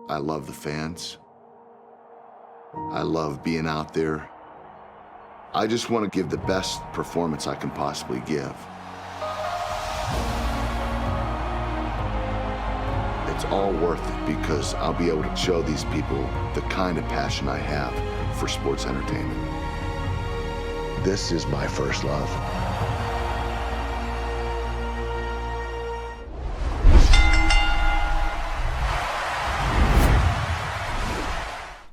I love the fans. I love being out there. I just want to give the best performance I can possibly give. It's all worth it because I'll be able to show these people the kind of passion I have for sports entertainment. This is my first love.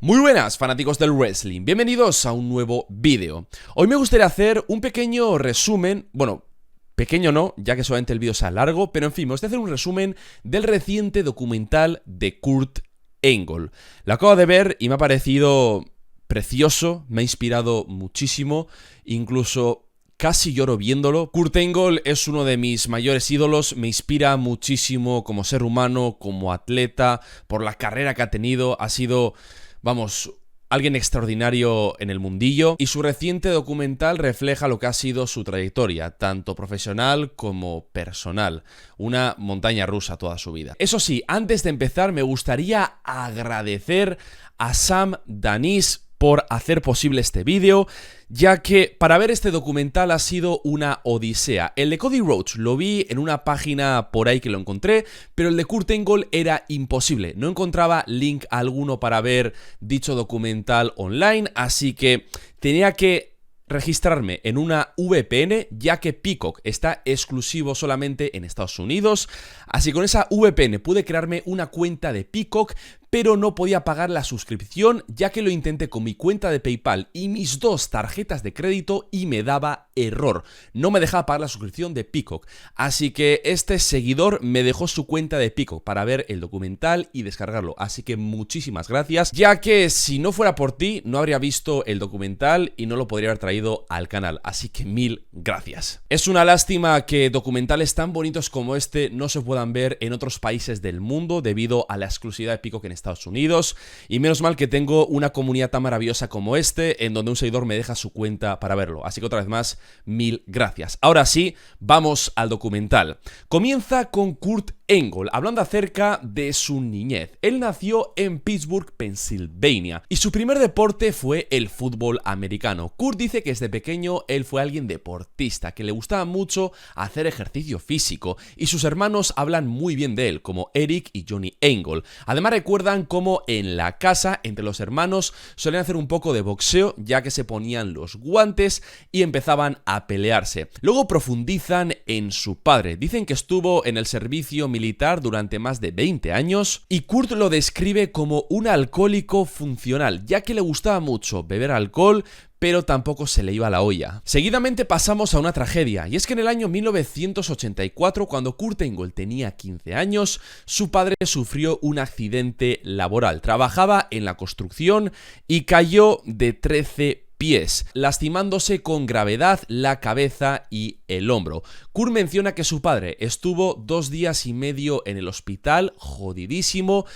Muy buenas, fanáticos del wrestling, bienvenidos a un nuevo vídeo. Hoy me gustaría hacer un pequeño resumen, bueno, pequeño no, ya que solamente el vídeo sea largo, pero en fin, me gustaría hacer un resumen del reciente documental de Kurt Angle. Lo acabo de ver y me ha parecido precioso, me ha inspirado muchísimo, incluso casi lloro viéndolo. Kurt Angle es uno de mis mayores ídolos, me inspira muchísimo como ser humano, como atleta, por la carrera que ha tenido, ha sido, vamos, alguien extraordinario en el mundillo, y su reciente documental refleja lo que ha sido su trayectoria, tanto profesional como personal. Una montaña rusa toda su vida. Eso sí, antes de empezar me gustaría agradecer a Sam Danis por hacer posible este vídeo, ya que para ver este documental ha sido una odisea. El de Cody Rhodes lo vi en una página por ahí que lo encontré, pero el de Kurt Angle era imposible. No encontraba link alguno para ver dicho documental online, así que tenía que registrarme en una VPN, ya que Peacock está exclusivo solamente en Estados Unidos. Así que con esa VPN pude crearme una cuenta de Peacock, pero no podía pagar la suscripción, ya que lo intenté con mi cuenta de PayPal y mis dos tarjetas de crédito y me daba error. No me dejaba pagar la suscripción de Peacock. Así que este seguidor me dejó su cuenta de Peacock para ver el documental y descargarlo. Así que muchísimas gracias, ya que si no fuera por ti, no habría visto el documental y no lo podría haber traído al canal. Así que mil gracias. Es una lástima que documentales tan bonitos como este no se puedan ver en otros países del mundo debido a la exclusividad de Peacock en Estados Unidos, y menos mal que tengo una comunidad tan maravillosa como este, en donde un seguidor me deja su cuenta para verlo. Así que otra vez más, mil gracias. Ahora sí, vamos al documental. Comienza con Kurt Angle, hablando acerca de su niñez. Él nació en Pittsburgh, Pensilvania, y su primer deporte fue el fútbol americano. Kurt dice que desde pequeño él fue alguien deportista, que le gustaba mucho hacer ejercicio físico, y sus hermanos hablan muy bien de él, como Eric y Johnny Angle. Además recuerdan cómo en la casa, entre los hermanos, solían hacer un poco de boxeo, ya que se ponían los guantes y empezaban a pelearse. Luego profundizan en su padre. Dicen que estuvo en el servicio militar durante más de 20 años, y Kurt lo describe como un alcohólico funcional, ya que le gustaba mucho beber alcohol, pero tampoco se le iba la olla. Seguidamente pasamos a una tragedia, y es que en el año 1984, cuando Kurt Angle tenía 15 años, su padre sufrió un accidente laboral. Trabajaba en la construcción y cayó de 13 pies, lastimándose con gravedad la cabeza y el hombro. Kurt menciona que su padre estuvo 2 días y medio en el hospital, jodidísimo,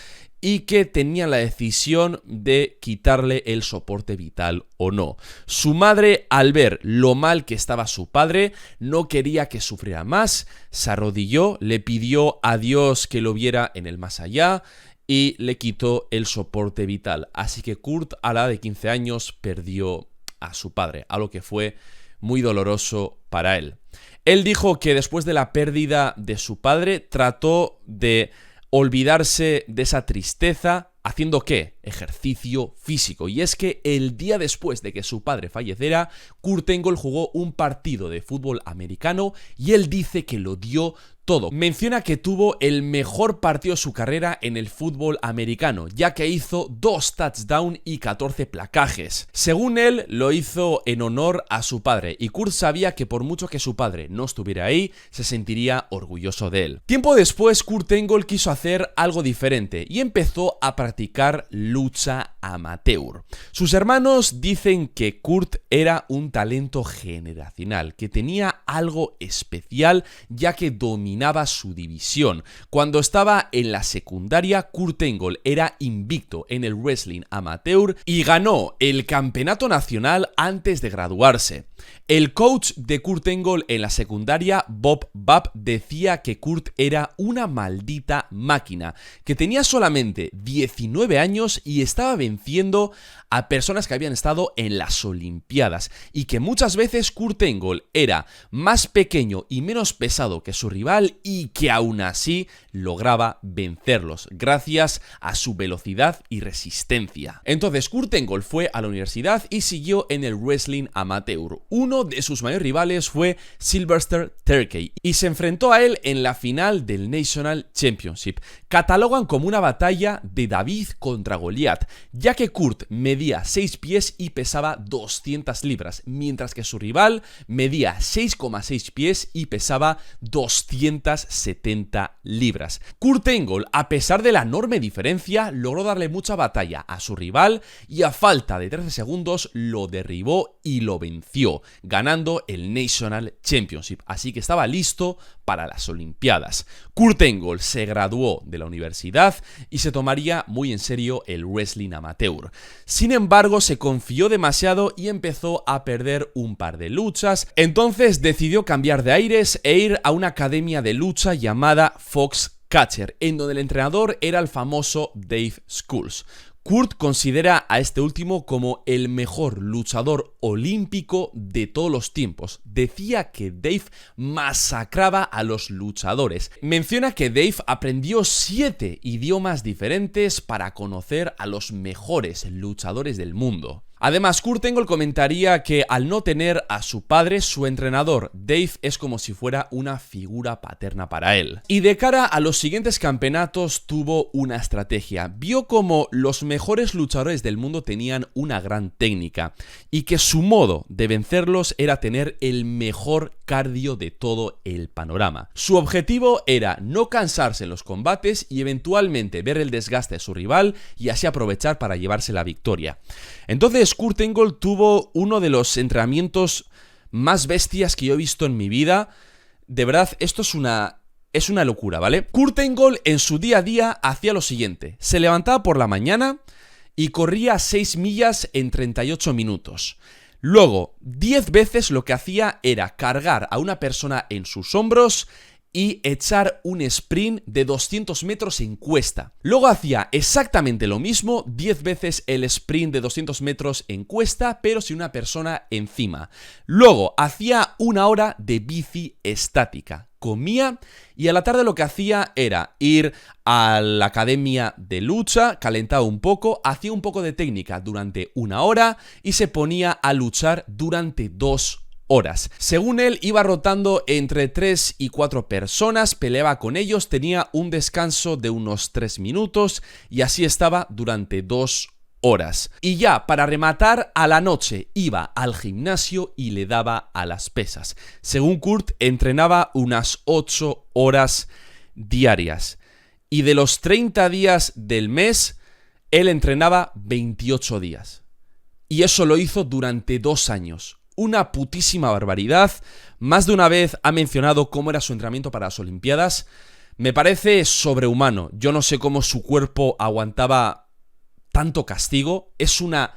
y que tenía la decisión de quitarle el soporte vital o no. Su madre, al ver lo mal que estaba su padre, no quería que sufriera más, se arrodilló, le pidió a Dios que lo viera en el más allá y le quitó el soporte vital. Así que Kurt, a la edad de 15 años, perdió a su padre, algo que fue muy doloroso para él. Él dijo que después de la pérdida de su padre, trató de olvidarse de esa tristeza, ¿haciendo qué? Ejercicio físico. Y es que el día después de que su padre falleciera, Kurt Angle jugó un partido de fútbol americano y él dice que lo dio todo. Menciona que tuvo el mejor partido de su carrera en el fútbol americano, ya que hizo 2 touchdowns y 14 placajes. Según él, lo hizo en honor a su padre, y Kurt sabía que por mucho que su padre no estuviera ahí, se sentiría orgulloso de él. Tiempo después, Kurt Angle quiso hacer algo diferente y empezó a practicar lucha amateur. Sus hermanos dicen que Kurt era un talento generacional, que tenía algo especial ya que dominaba su división. Cuando estaba en la secundaria, Kurt Angle era invicto en el wrestling amateur y ganó el campeonato nacional antes de graduarse. El coach de Kurt Angle en la secundaria, Bob Babb, decía que Kurt era una maldita máquina, que tenía solamente 19 años y estaba venciendo a personas que habían estado en las Olimpiadas, y que muchas veces Kurt Angle era más pequeño y menos pesado que su rival y que aún así lograba vencerlos gracias a su velocidad y resistencia. Entonces Kurt Angle fue a la universidad y siguió en el wrestling amateur. Uno de sus mayores rivales fue Sylvester Terkay y se enfrentó a él en la final del National Championship. Catalogan como una batalla de David contra Goliat, ya que Kurt medía 6 pies y pesaba 200 libras, mientras que su rival medía 6,6 pies y pesaba 270 libras. Kurt Angle, a pesar de la enorme diferencia, logró darle mucha batalla a su rival y a falta de 13 segundos lo derribó y lo venció, ganando el National Championship, así que estaba listo para las Olimpiadas. Kurt Angle se graduó de la universidad y se tomaría muy en serio el wrestling amateur. Sin embargo, se confió demasiado y empezó a perder un par de luchas, entonces decidió cambiar de aires e ir a una academia de lucha llamada Foxcatcher, en donde el entrenador era el famoso Dave Schultz. Kurt considera a este último como el mejor luchador olímpico de todos los tiempos. Decía que Dave masacraba a los luchadores. Menciona que Dave aprendió 7 idiomas diferentes para conocer a los mejores luchadores del mundo. Además, Kurt Angle comentaría que al no tener a su padre, su entrenador Dave es como si fuera una figura paterna para él. Y de cara a los siguientes campeonatos tuvo una estrategia. Vio como los mejores luchadores del mundo tenían una gran técnica y que su modo de vencerlos era tener el mejor cardio de todo el panorama. Su objetivo era no cansarse en los combates y eventualmente ver el desgaste de su rival y así aprovechar para llevarse la victoria. Entonces Kurt Angle tuvo uno de los entrenamientos más bestias que yo he visto en mi vida. De verdad, esto es una locura, ¿vale? Kurt Angle en su día a día hacía lo siguiente. Se levantaba por la mañana y corría 6 millas en 38 minutos. Luego, 10 veces lo que hacía era cargar a una persona en sus hombros y echar un sprint de 200 metros en cuesta. Luego hacía exactamente lo mismo, 10 veces el sprint de 200 metros en cuesta, pero sin una persona encima. Luego hacía 1 hora de bici estática. Comía y a la tarde lo que hacía era ir a la academia de lucha, calentaba un poco, hacía un poco de técnica durante 1 hora y se ponía a luchar durante 2 horas. Según él, iba rotando entre 3 y 4 personas, peleaba con ellos, tenía un descanso de unos 3 minutos y así estaba durante 2 horas. Y ya, para rematar, a la noche iba al gimnasio y le daba a las pesas. Según Kurt, entrenaba unas 8 horas diarias. Y de los 30 días del mes, él entrenaba 28 días. Y eso lo hizo durante 2 años. Una putísima barbaridad. Más de una vez ha mencionado cómo era su entrenamiento para las Olimpiadas. Me parece sobrehumano. Yo no sé cómo su cuerpo aguantaba tanto castigo. Es una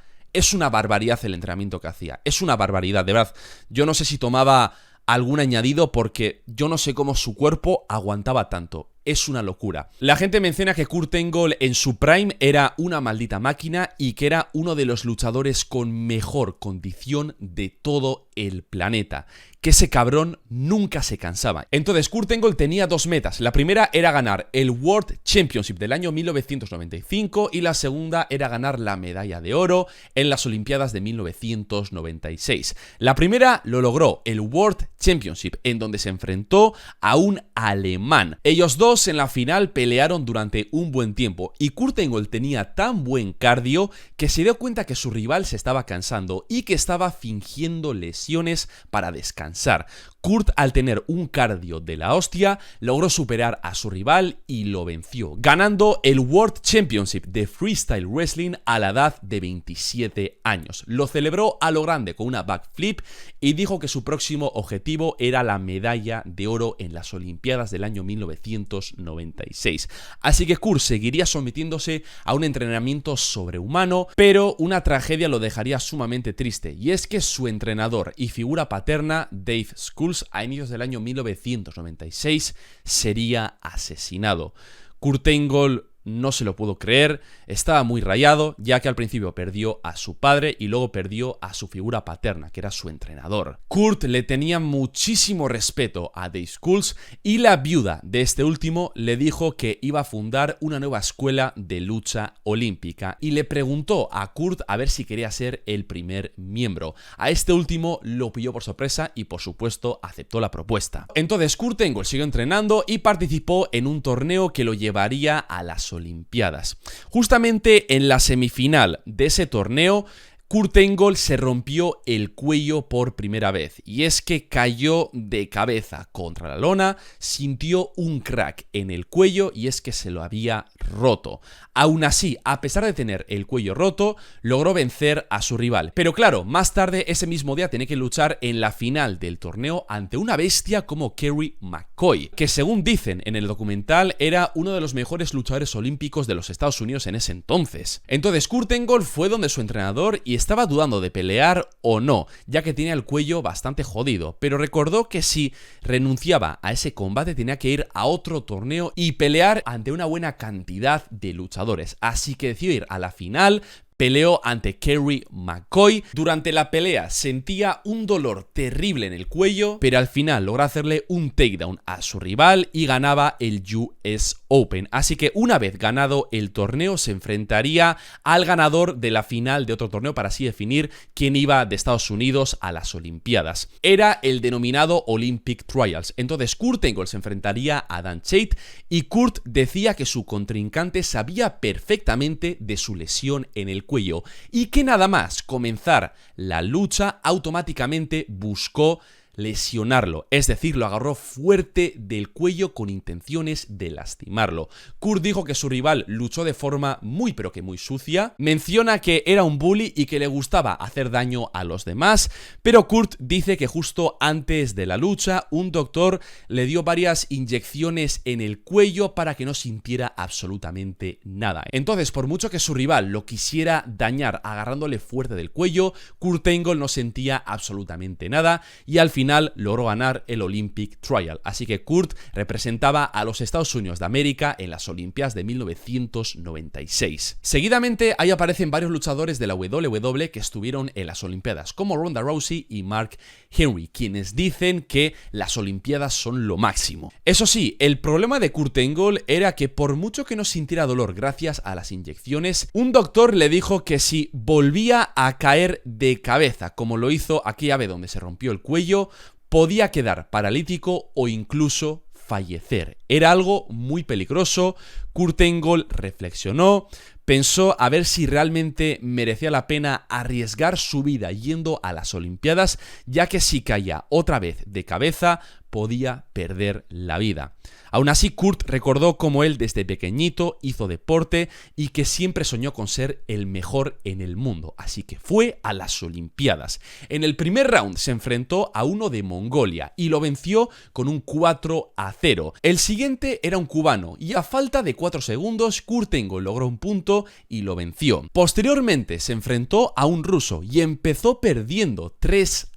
barbaridad el entrenamiento que hacía. Es una barbaridad, de verdad. Yo no sé si tomaba algún añadido porque yo no sé cómo su cuerpo aguantaba tanto. Es una locura. La gente menciona que Kurt Angle en su prime era una maldita máquina y que era uno de los luchadores con mejor condición de todo el planeta. Que ese cabrón nunca se cansaba. Entonces Kurt Angle tenía 2 metas. La primera era ganar el World Championship del año 1995 y la segunda era ganar la medalla de oro en las Olimpiadas de 1996. La primera lo logró, el World Championship, en donde se enfrentó a un alemán. Ellos dos en la final pelearon durante un buen tiempo y Kurt Angle tenía tan buen cardio que se dio cuenta que su rival se estaba cansando y que estaba fingiendo lesiones para descansar. Kurt, al tener un cardio de la hostia, logró superar a su rival y lo venció, ganando el World Championship de Freestyle Wrestling a la edad de 27 años. Lo celebró a lo grande con una backflip y dijo que su próximo objetivo era la medalla de oro en las Olimpiadas del año 1996. Así que Kurt seguiría sometiéndose a un entrenamiento sobrehumano, pero una tragedia lo dejaría sumamente triste, y es que su entrenador y figura paterna, Dave Schultz, a inicios del año 1996 sería asesinado. Kurt Angle no se lo pudo creer, estaba muy rayado, ya que al principio perdió a su padre y luego perdió a su figura paterna, que era su entrenador. Kurt le tenía muchísimo respeto a Dave Schultz y la viuda de este último le dijo que iba a fundar una nueva escuela de lucha olímpica y le preguntó a Kurt a ver si quería ser el primer miembro. A este último lo pilló por sorpresa y por supuesto aceptó la propuesta. Entonces Kurt Angle siguió entrenando y participó en un torneo que lo llevaría a las Olimpiadas. Justamente en la semifinal de ese torneo, Kurt Angle se rompió el cuello por primera vez, y es que cayó de cabeza contra la lona, sintió un crack en el cuello y es que se lo había roto. Aún así, a pesar de tener el cuello roto, logró vencer a su rival. Pero claro, más tarde ese mismo día tenía que luchar en la final del torneo ante una bestia como Kerry McCoy, que según dicen en el documental era uno de los mejores luchadores olímpicos de los Estados Unidos en ese entonces. Entonces Kurt Angle fue donde su entrenador y estaba dudando de pelear o no, ya que tenía el cuello bastante jodido, pero recordó que si renunciaba a ese combate tenía que ir a otro torneo y pelear ante una buena cantidad de luchadores, así que decidió ir a la final. Peleó ante Kerry McCoy. Durante la pelea sentía un dolor terrible en el cuello, pero al final logró hacerle un takedown a su rival y ganaba el US Open. Así que una vez ganado el torneo se enfrentaría al ganador de la final de otro torneo para así definir quién iba de Estados Unidos a las Olimpiadas. Era el denominado Olympic Trials. Entonces Kurt Angle se enfrentaría a Dan Tate y Kurt decía que su contrincante sabía perfectamente de su lesión en el cuello y que nada más comenzar la lucha automáticamente buscó lesionarlo, es decir, lo agarró fuerte del cuello con intenciones de lastimarlo. Kurt dijo que su rival luchó de forma muy pero que muy sucia, menciona que era un bully y que le gustaba hacer daño a los demás, pero Kurt dice que justo antes de la lucha un doctor le dio varias inyecciones en el cuello para que no sintiera absolutamente nada. Entonces, por mucho que su rival lo quisiera dañar agarrándole fuerte del cuello, Kurt Angle no sentía absolutamente nada y al final logró ganar el Olympic Trial. Así que Kurt representaba a los Estados Unidos de América en las Olimpiadas de 1996. Seguidamente ahí aparecen varios luchadores de la WWE que estuvieron en las Olimpiadas, como Ronda Rousey y Mark Henry, quienes dicen que las Olimpiadas son lo máximo. Eso sí, el problema de Kurt Angle era que por mucho que no sintiera dolor gracias a las inyecciones, un doctor le dijo que si volvía a caer de cabeza, como lo hizo aquella vez donde se rompió el cuello, podía quedar paralítico o incluso fallecer. Era algo muy peligroso. Kurt Angle reflexionó, pensó a ver si realmente merecía la pena arriesgar su vida yendo a las Olimpiadas, ya que si caía otra vez de cabeza podía perder la vida. Aún así, Kurt recordó cómo él desde pequeñito hizo deporte y que siempre soñó con ser el mejor en el mundo, así que fue a las Olimpiadas. En el primer round se enfrentó a uno de Mongolia y lo venció con un 4-0. El siguiente era un cubano y a falta de 4 segundos Kurt Angle logró un punto y lo venció. Posteriormente se enfrentó a un ruso y empezó perdiendo 3-0.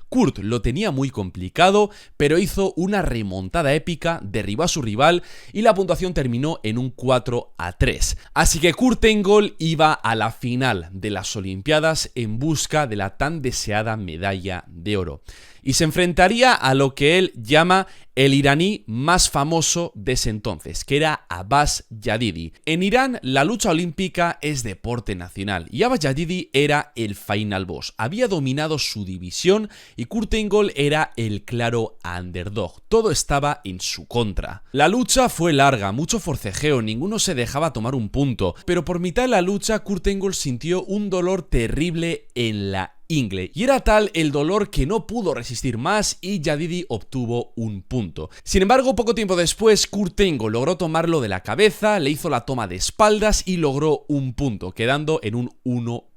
Kurt lo tenía muy complicado, pero hizo una remontada épica, derribó a su rival y la puntuación terminó en un 4-3. Así que Kurt Angle iba a la final de las Olimpiadas en busca de la tan deseada medalla de oro. Y se enfrentaría a lo que él llama el iraní más famoso de ese entonces, que era Abbas Yadidi. En Irán, la lucha olímpica es deporte nacional y Abbas Yadidi era el final boss. Había dominado su división y Kurt Angle era el claro underdog. Todo estaba en su contra. La lucha fue larga, mucho forcejeo, ninguno se dejaba tomar un punto, pero por mitad de la lucha Kurt Angle sintió un dolor terrible en la ingle. Y era tal el dolor que no pudo resistir más y Yadidi obtuvo un punto. Sin embargo, poco tiempo después, Kurt Angle logró tomarlo de la cabeza, le hizo la toma de espaldas y logró un punto, quedando en un 1-1.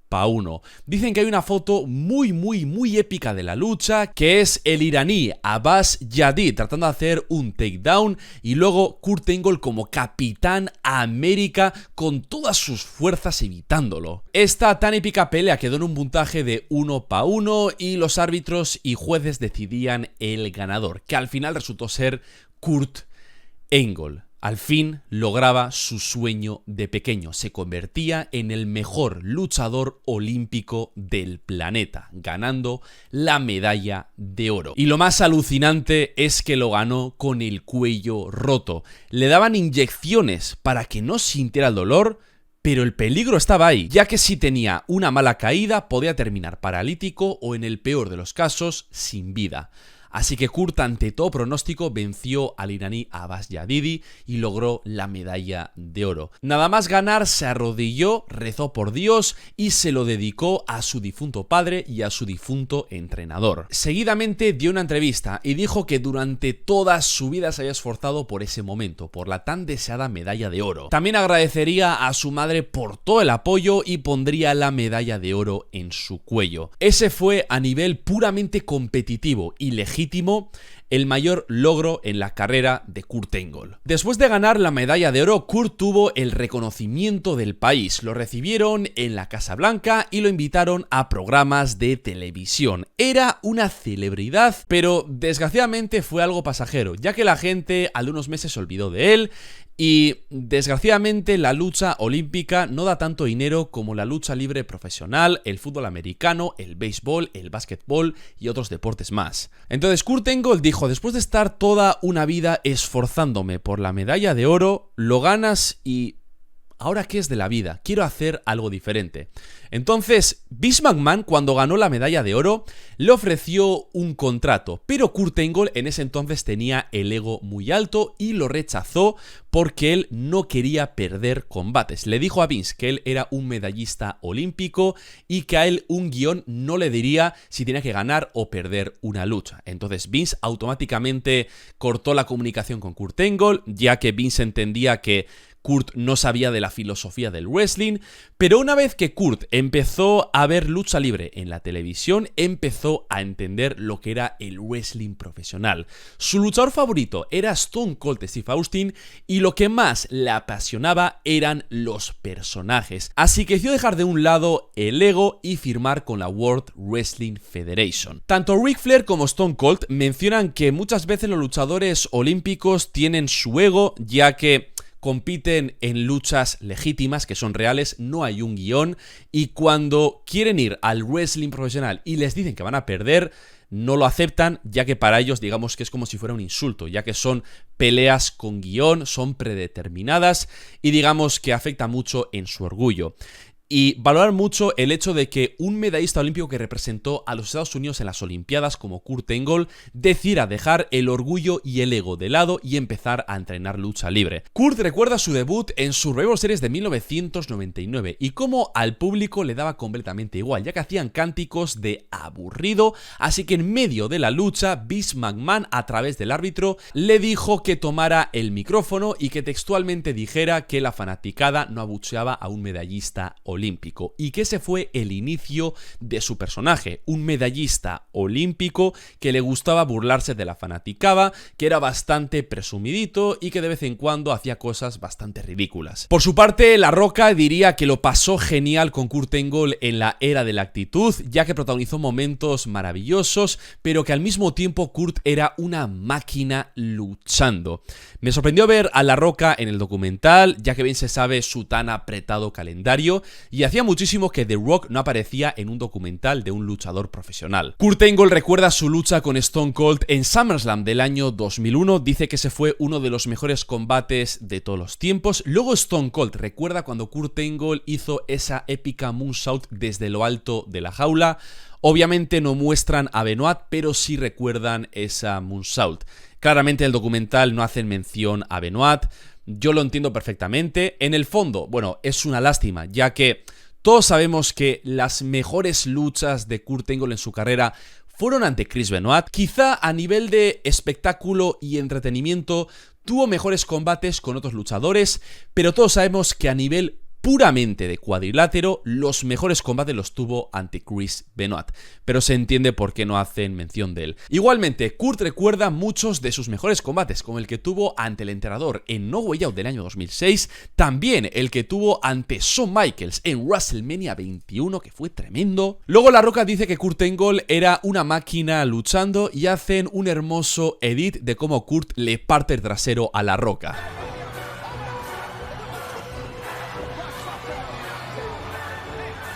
Dicen que hay una foto muy épica de la lucha, que es el iraní Abbas Yadid tratando de hacer un takedown y luego Kurt Angle como Capitán América con todas sus fuerzas evitándolo. Esta tan épica pelea quedó en un puntaje de 1-1 y los árbitros y jueces decidían el ganador, que al final resultó ser Kurt Angle. Al fin lograba su sueño de pequeño, se convertía en el mejor luchador olímpico del planeta, ganando la medalla de oro. Y lo más alucinante es que lo ganó con el cuello roto. Le daban inyecciones para que no sintiera el dolor, pero el peligro estaba ahí, ya que si tenía una mala caída podía terminar paralítico o en el peor de los casos sin vida. Así que Kurt, ante todo pronóstico, venció al iraní Abbas Yadidi y logró la medalla de oro. Nada más ganar, se arrodilló, rezó por Dios y se lo dedicó a su difunto padre y a su difunto entrenador. Seguidamente dio una entrevista y dijo que durante toda su vida se había esforzado por ese momento, por la tan deseada medalla de oro. También agradecería a su madre por todo el apoyo y pondría la medalla de oro en su cuello. Ese fue, a nivel puramente competitivo y legítimo, el mayor logro en la carrera de Kurt Angle. Después de ganar la medalla de oro, Kurt tuvo el reconocimiento del país. Lo recibieron en la Casa Blanca y lo invitaron a programas de televisión. Era una celebridad, pero desgraciadamente fue algo pasajero, ya que la gente al de unos meses se olvidó de él. Y desgraciadamente la lucha olímpica no da tanto dinero como la lucha libre profesional, el fútbol americano, el béisbol, el básquetbol y otros deportes más. Entonces Kurt Angle dijo: después de estar toda una vida esforzándome por la medalla de oro, lo ganas y... ¿ahora qué es de la vida? Quiero hacer algo diferente. Entonces, Vince McMahon, cuando ganó la medalla de oro, le ofreció un contrato, pero Kurt Angle en ese entonces tenía el ego muy alto y lo rechazó porque él no quería perder combates. Le dijo a Vince que él era un medallista olímpico y que a él un guión no le diría si tenía que ganar o perder una lucha. Entonces Vince automáticamente cortó la comunicación con Kurt Angle, ya que Vince entendía que Kurt no sabía de la filosofía del wrestling, pero una vez que Kurt empezó a ver lucha libre en la televisión, empezó a entender lo que era el wrestling profesional. Su luchador favorito era Stone Cold Steve Austin y lo que más le apasionaba eran los personajes. Así que decidió dejar de un lado el ego y firmar con la World Wrestling Federation. Tanto Ric Flair como Stone Cold mencionan que muchas veces los luchadores olímpicos tienen su ego, ya que compiten en luchas legítimas, que son reales, no hay un guión, y cuando quieren ir al wrestling profesional y les dicen que van a perder, no lo aceptan, ya que para ellos digamos que es como si fuera un insulto, ya que son peleas con guión, son predeterminadas y digamos que afecta mucho en su orgullo. Y valorar mucho el hecho de que un medallista olímpico que representó a los Estados Unidos en las Olimpiadas como Kurt Angle decidiera dejar el orgullo y el ego de lado y empezar a entrenar lucha libre. Kurt recuerda su debut en Survivor Series de 1999 y cómo al público le daba completamente igual, ya que hacían cánticos de aburrido, así que en medio de la lucha Vince McMahon, a través del árbitro, le dijo que tomara el micrófono y que textualmente dijera que la fanaticada no abucheaba a un medallista olímpico. Y que ese fue el inicio de su personaje, un medallista olímpico que le gustaba burlarse de la fanaticada, que era bastante presumidito y que de vez en cuando hacía cosas bastante ridículas. Por su parte, La Roca diría que lo pasó genial con Kurt Angle en la era de la actitud, ya que protagonizó momentos maravillosos, pero que al mismo tiempo Kurt era una máquina luchando. Me sorprendió ver a La Roca en el documental, ya que bien se sabe su tan apretado calendario, y hacía muchísimo que The Rock no aparecía en un documental de un luchador profesional. Kurt Angle recuerda su lucha con Stone Cold en SummerSlam del año 2001, dice que ese fue uno de los mejores combates de todos los tiempos. Luego Stone Cold recuerda cuando Kurt Angle hizo esa épica moonsault desde lo alto de la jaula. Obviamente no muestran a Benoit, pero sí recuerdan esa moonsault. Claramente el documental no hacen mención a Benoit. Yo lo entiendo perfectamente. En el fondo, bueno, es una lástima, ya que Todos sabemos que las mejores luchas de Kurt Angle en su carrera fueron ante Chris Benoit. Quizá a nivel de espectáculo y entretenimiento tuvo mejores combates con otros luchadores, pero todos sabemos que a nivel puramente de cuadrilátero, los mejores combates los tuvo ante Chris Benoit, pero se entiende por qué no hacen mención de él. Igualmente, Kurt recuerda muchos de sus mejores combates, como el que tuvo ante el Emperador en No Way Out del año 2006, también el que tuvo ante Shawn Michaels en WrestleMania 21, que fue tremendo. Luego La Roca dice que Kurt Angle era una máquina luchando y hacen un hermoso edit de cómo Kurt le parte el trasero a La Roca.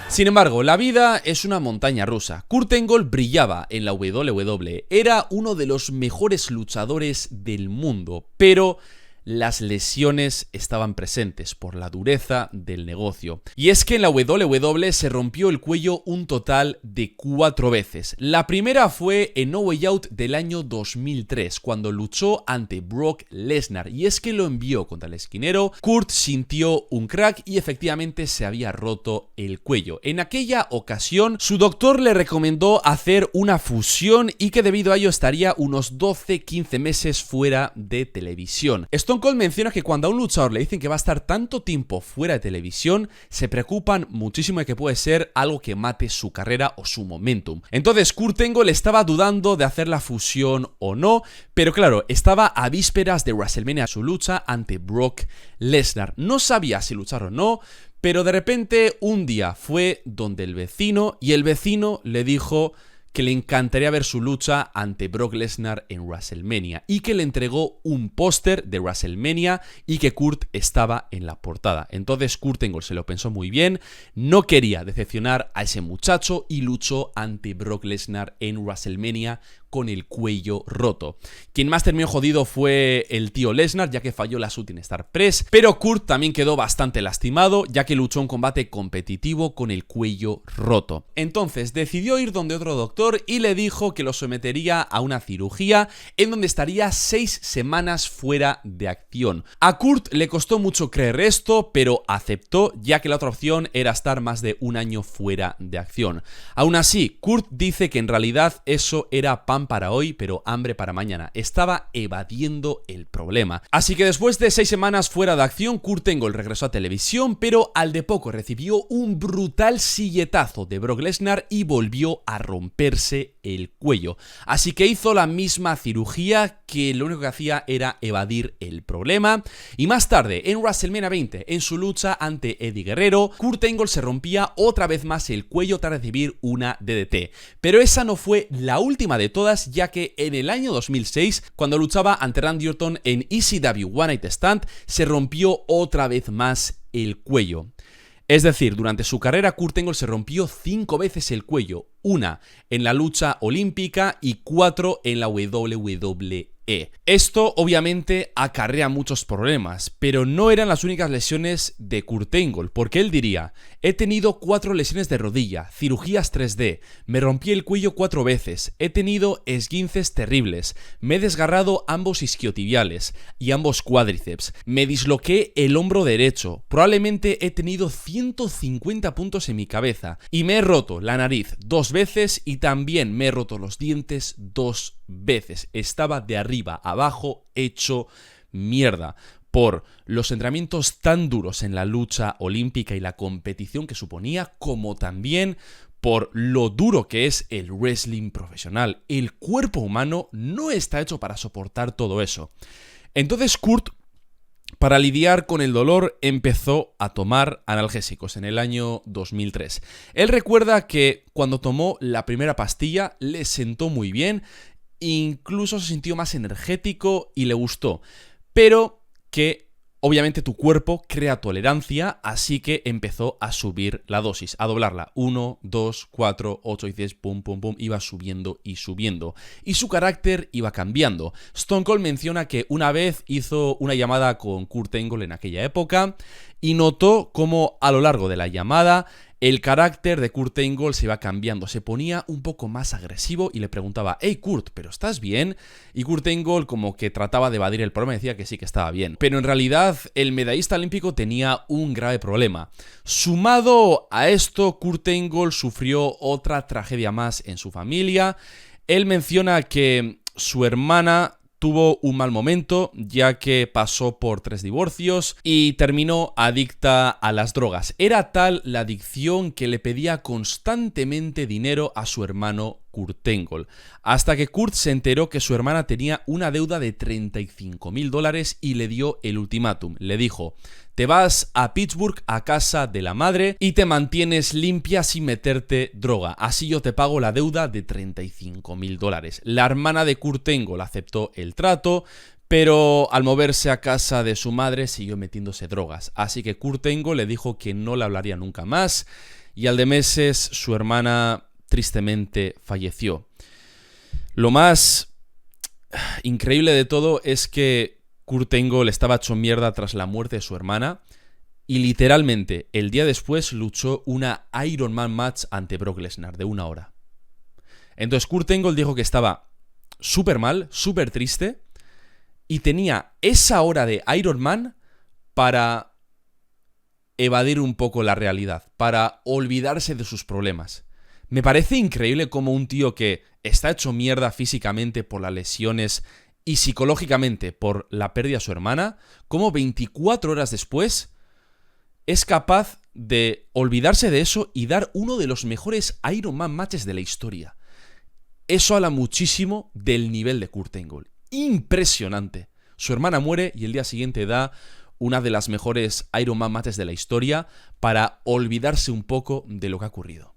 Sin embargo, la vida es una montaña rusa. Kurt Angle brillaba en la WWE, era uno de los mejores luchadores del mundo, pero las lesiones estaban presentes por la dureza del negocio. Y es que en la WWE se rompió el cuello un total de 4 veces. La primera fue en No Way Out del año 2003, cuando luchó ante Brock Lesnar. Y es que lo envió contra el esquinero, Kurt sintió un crack y efectivamente se había roto el cuello. En aquella ocasión, su doctor le recomendó hacer una fusión y que debido a ello estaría unos 12-15 meses fuera de televisión. Stone Cold menciona que cuando a un luchador le dicen que va a estar tanto tiempo fuera de televisión, se preocupan muchísimo de que puede ser algo que mate su carrera o su momentum. Entonces Kurt Angle estaba dudando de hacer la fusión o no, pero claro, estaba a vísperas de WrestleMania, su lucha ante Brock Lesnar. No sabía si luchar o no, pero de repente un día fue donde el vecino y el vecino le dijo que le encantaría ver su lucha ante Brock Lesnar en WrestleMania y que le entregó un póster de WrestleMania y que Kurt estaba en la portada. Entonces Kurt Angle se lo pensó muy bien, no quería decepcionar a ese muchacho y luchó ante Brock Lesnar en WrestleMania con el cuello roto. Quien más terminó jodido fue el tío Lesnar, ya que falló la Shooting Star Press, pero Kurt también quedó bastante lastimado, ya que luchó un combate competitivo con el cuello roto. Entonces decidió ir donde otro doctor y le dijo que lo sometería a una cirugía en donde estaría 6 semanas fuera de acción. A Kurt le costó mucho creer esto, pero aceptó, ya que la otra opción era estar más de un año fuera de acción. Aún así, Kurt dice que en realidad eso era pan para hoy, pero hambre para mañana. Estaba evadiendo el problema. Así que después de 6 semanas fuera de acción, Kurt Angle regresó a televisión, pero al de poco recibió un brutal silletazo de Brock Lesnar y volvió a romperse el cuello. Así que hizo la misma cirugía, que lo único que hacía era evadir el problema. Y más tarde, en WrestleMania 20, en su lucha ante Eddie Guerrero, Kurt Angle se rompía otra vez más el cuello tras recibir una DDT. Pero esa no fue la última de todas, ya que en el año 2006, cuando luchaba ante Randy Orton en ECW One Night Stand, se rompió otra vez más el cuello. Es decir, durante su carrera Kurt Angle se rompió 5 veces el cuello, una en la lucha olímpica y 4 en la WWE. Esto obviamente acarrea muchos problemas, pero no eran las únicas lesiones de Kurt Angle, porque él diría: he tenido 4 lesiones de rodilla, cirugías 3D, me rompí el cuello 4 veces, he tenido esguinces terribles, me he desgarrado ambos isquiotibiales y ambos cuádriceps, me disloqué el hombro derecho, probablemente he tenido 150 puntos en mi cabeza y me he roto la nariz 2 veces y también me he roto los dientes 2 veces. Estaba de arriba a abajo hecho mierda por los entrenamientos tan duros en la lucha olímpica y la competición que suponía, como también por lo duro que es el wrestling profesional. El cuerpo humano no está hecho para soportar todo eso. Entonces Kurt, para lidiar con el dolor, empezó a tomar analgésicos en el año 2003. Él recuerda que cuando tomó la primera pastilla le sentó muy bien, incluso se sintió más energético y le gustó, pero que obviamente tu cuerpo crea tolerancia, así que empezó a subir la dosis, a doblarla. 1, 2, 4, 8 y 10, pum, pum, pum, iba subiendo y subiendo. Y su carácter iba cambiando. Stone Cold menciona que una vez hizo una llamada con Kurt Angle en aquella época y notó cómo a lo largo de la llamada el carácter de Kurt Angle se iba cambiando, se ponía un poco más agresivo y le preguntaba: hey Kurt, ¿pero estás bien? Y Kurt Angle como que trataba de evadir el problema y decía que sí, que estaba bien. Pero en realidad el medallista olímpico tenía un grave problema. Sumado a esto, Kurt Angle sufrió otra tragedia más en su familia. Él menciona que su hermana tuvo un mal momento, ya que pasó por 3 divorcios y terminó adicta a las drogas. Era tal la adicción que le pedía constantemente dinero a su hermano Kurt Angle, hasta que Kurt se enteró que su hermana tenía una deuda de $35.000 y le dio el ultimátum. Le dijo: te vas a Pittsburgh a casa de la madre y te mantienes limpia sin meterte droga. Así yo te pago la deuda de $35.000. La hermana de Kurt Angle aceptó el trato, pero al moverse a casa de su madre siguió metiéndose drogas. Así que Kurt Angle le dijo que no le hablaría nunca más y al de meses su hermana tristemente falleció. Lo más increíble de todo es que Kurt Angle estaba hecho mierda tras la muerte de su hermana y literalmente el día después luchó una Iron Man match ante Brock Lesnar de 1 hora. Entonces Kurt Angle dijo que estaba súper mal, súper triste y tenía esa hora de Iron Man para evadir un poco la realidad, para olvidarse de sus problemas. Me parece increíble cómo un tío que está hecho mierda físicamente por las lesiones y psicológicamente por la pérdida de su hermana, como 24 horas después es capaz de olvidarse de eso y dar uno de los mejores Iron Man matches de la historia. Eso habla muchísimo del nivel de Kurt Angle. Impresionante. Su hermana muere y el día siguiente da una de las mejores Iron Man matches de la historia para olvidarse un poco de lo que ha ocurrido.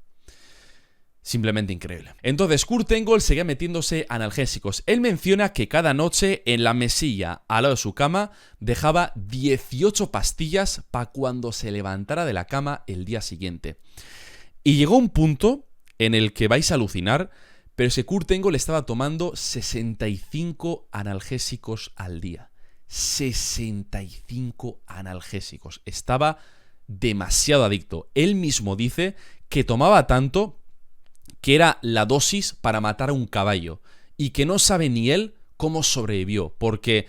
Simplemente increíble. Entonces Kurt Angle seguía metiéndose analgésicos. Él menciona que cada noche en la mesilla al lado de su cama dejaba 18 pastillas para cuando se levantara de la cama el día siguiente. Y llegó un punto en el que vais a alucinar, pero ese Kurt Angle estaba tomando 65 analgésicos al día. 65 analgésicos. Estaba demasiado adicto. Él mismo dice que tomaba tanto que era la dosis para matar a un caballo y que no sabe ni él cómo sobrevivió, porque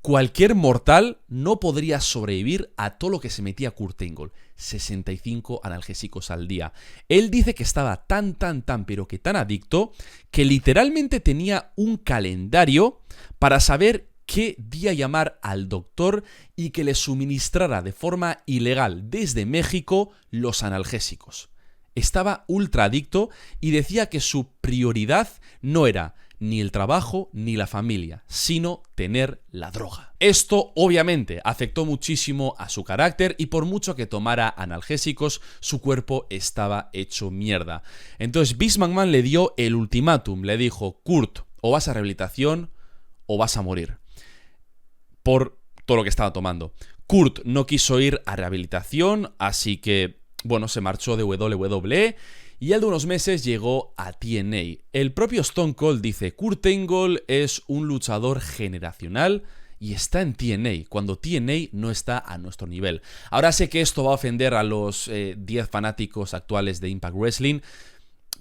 cualquier mortal no podría sobrevivir a todo lo que se metía Kurt Angle. 65 analgésicos al día. Él dice que estaba pero que tan adicto que literalmente tenía un calendario para saber qué día llamar al doctor y que le suministrara de forma ilegal desde México los analgésicos. Estaba ultra adicto y decía que su prioridad no era ni el trabajo ni la familia, sino tener la droga. Esto obviamente afectó muchísimo a su carácter y por mucho que tomara analgésicos, su cuerpo estaba hecho mierda. Entonces Vince McMahon le dio el ultimátum, le dijo: Kurt, o vas a rehabilitación o vas a morir. Por todo lo que estaba tomando. Kurt no quiso ir a rehabilitación, así que bueno, se marchó de WWE y al de unos meses llegó a TNA. El propio Stone Cold dice: Kurt Angle es un luchador generacional y está en TNA, cuando TNA no está a nuestro nivel. Ahora sé que esto va a ofender a los 10 fanáticos actuales de Impact Wrestling,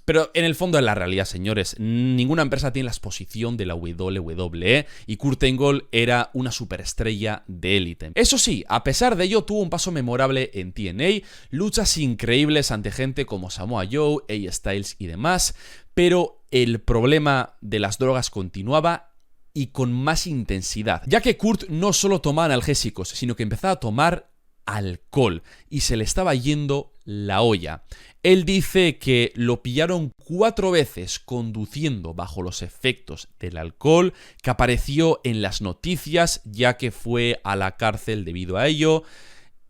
pero en el fondo es la realidad, señores. Ninguna empresa tiene la exposición de la WWE y Kurt Angle era una superestrella de élite. Eso sí, a pesar de ello, tuvo un paso memorable en TNA, luchas increíbles ante gente como Samoa Joe, AJ Styles y demás, pero el problema de las drogas continuaba y con más intensidad, ya que Kurt no solo tomaba analgésicos, sino que empezaba a tomar alcohol y se le estaba yendo la olla. Él dice que lo pillaron 4 veces conduciendo bajo los efectos del alcohol, que apareció en las noticias ya que fue a la cárcel debido a ello,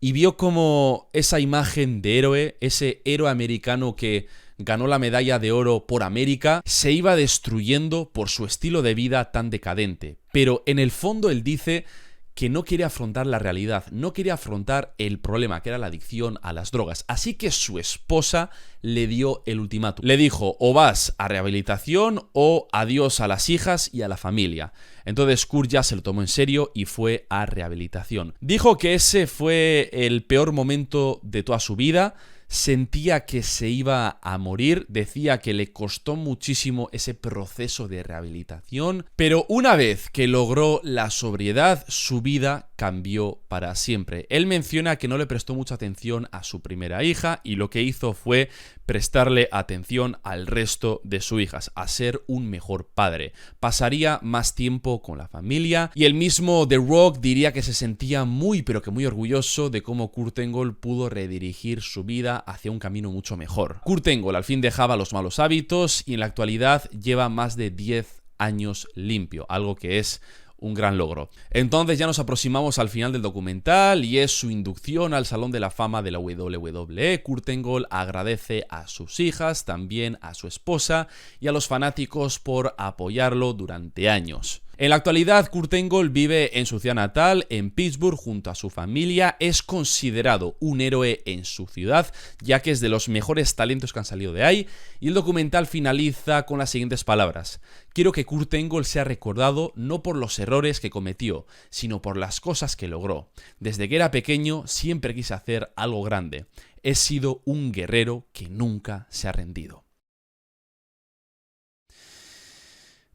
y vio como esa imagen de héroe, ese héroe americano que ganó la medalla de oro por América, se iba destruyendo por su estilo de vida tan decadente. Pero en el fondo él dice que no quiere afrontar la realidad, no quiere afrontar el problema, que era la adicción a las drogas. Así que su esposa le dio el ultimátum. Le dijo: o vas a rehabilitación o adiós a las hijas y a la familia. Entonces Kurt ya se lo tomó en serio y fue a rehabilitación. Dijo que ese fue el peor momento de toda su vida. sentía que se iba a morir, decía que le costó muchísimo ese proceso de rehabilitación, pero una vez que logró la sobriedad, su vida cambió para siempre. Él menciona que no le prestó mucha atención a su primera hija y lo que hizo fue prestarle atención al resto de sus hijas, a ser un mejor padre. Pasaría más tiempo con la familia y el mismo The Rock diría que se sentía muy pero que muy orgulloso de cómo Kurt Angle pudo redirigir su vida hacia un camino mucho mejor. Kurt Angle al fin dejaba los malos hábitos y en la actualidad lleva más de 10 años limpio, algo que es un gran logro. Entonces ya nos aproximamos al final del documental y es su inducción al Salón de la Fama de la WWE. Kurt Angle agradece a sus hijas, también a su esposa y a los fanáticos por apoyarlo durante años. En la actualidad, Kurt Angle vive en su ciudad natal, en Pittsburgh, junto a su familia. Es considerado un héroe en su ciudad, ya que es de los mejores talentos que han salido de ahí. Y el documental finaliza con las siguientes palabras: quiero que Kurt Angle sea recordado no por los errores que cometió, sino por las cosas que logró. Desde que era pequeño, siempre quise hacer algo grande. He sido un guerrero que nunca se ha rendido.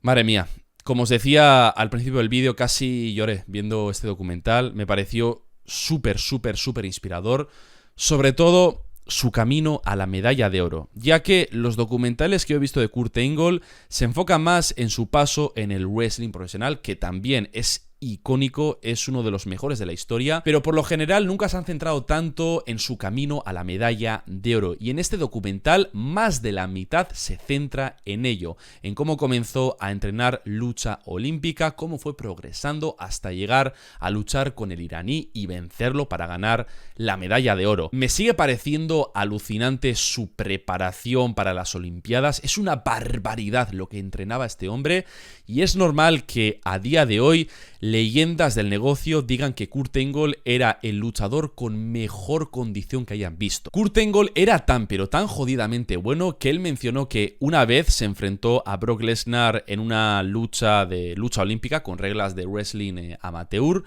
Madre mía. Como os decía al principio del vídeo, casi lloré viendo este documental. Me pareció súper inspirador. Sobre todo su camino a la medalla de oro, ya que los documentales que he visto de Kurt Angle se enfocan más en su paso en el wrestling profesional, que también es icónico, es uno de los mejores de la historia, pero por lo general nunca se han centrado tanto en su camino a la medalla de oro, y en este documental más de la mitad se centra en ello, en cómo comenzó a entrenar lucha olímpica, cómo fue progresando hasta llegar a luchar con el iraní y vencerlo para ganar la medalla de oro. Me sigue pareciendo alucinante su preparación para las Olimpiadas, es una barbaridad lo que entrenaba este hombre, y es normal que a día de hoy leyendas del negocio digan que Kurt Angle era el luchador con mejor condición que hayan visto. Kurt Angle era tan pero tan jodidamente bueno que él mencionó que una vez se enfrentó a Brock Lesnar en una lucha olímpica con reglas de wrestling amateur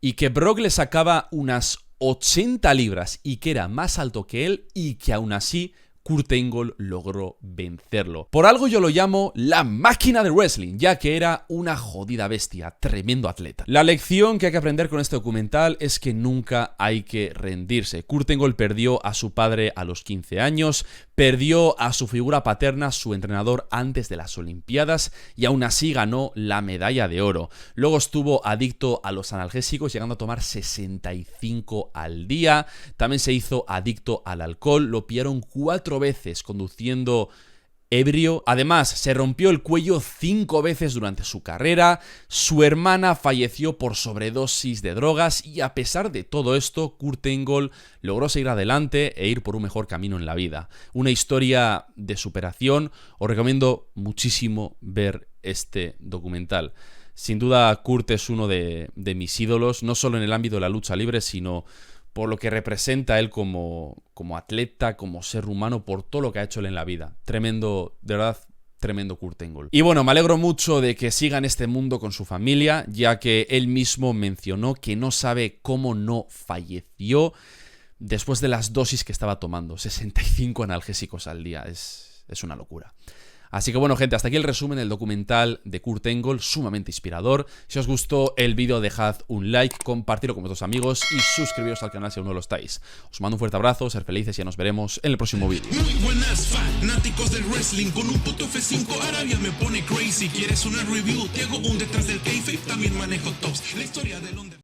y que Brock le sacaba unas 80 libras y que era más alto que él y que aún así Kurt Angle logró vencerlo. Por algo yo lo llamo la máquina de wrestling, ya que era una jodida bestia, tremendo atleta. La lección que hay que aprender con este documental es que nunca hay que rendirse. Kurt Angle perdió a su padre a los 15 años, perdió a su figura paterna, su entrenador, antes de las Olimpiadas y aún así ganó la medalla de oro. Luego estuvo adicto a los analgésicos, llegando a tomar 65 al día. También se hizo adicto al alcohol, lo pillaron 4 veces conduciendo ebrio. Además, se rompió el cuello 5 veces durante su carrera. Su hermana falleció por sobredosis de drogas y a pesar de todo esto, Kurt Angle logró seguir adelante e ir por un mejor camino en la vida. Una historia de superación. Os recomiendo muchísimo ver este documental. Sin duda, Kurt es uno de mis ídolos, no solo en el ámbito de la lucha libre, sino por lo que representa él como atleta, como ser humano, por todo lo que ha hecho él en la vida. Tremendo, de verdad, tremendo Kurt Angle. Y bueno, me alegro mucho de que siga en este mundo con su familia, ya que él mismo mencionó que no sabe cómo no falleció después de las dosis que estaba tomando. 65 analgésicos al día, es una locura. Así que bueno, gente, hasta aquí el resumen del documental de Kurt Angle, sumamente inspirador. Si os gustó el vídeo, dejad un like, compartidlo con vuestros amigos y suscribiros al canal si aún no lo estáis. Os mando un fuerte abrazo, ser felices y ya nos veremos en el próximo vídeo. Muy buenas fanáticos del wrestling, con un puto F5 Arabia me pone crazy. ¿Quieres una review? Te hago un detrás del kayfabe, también manejo tops. La historia del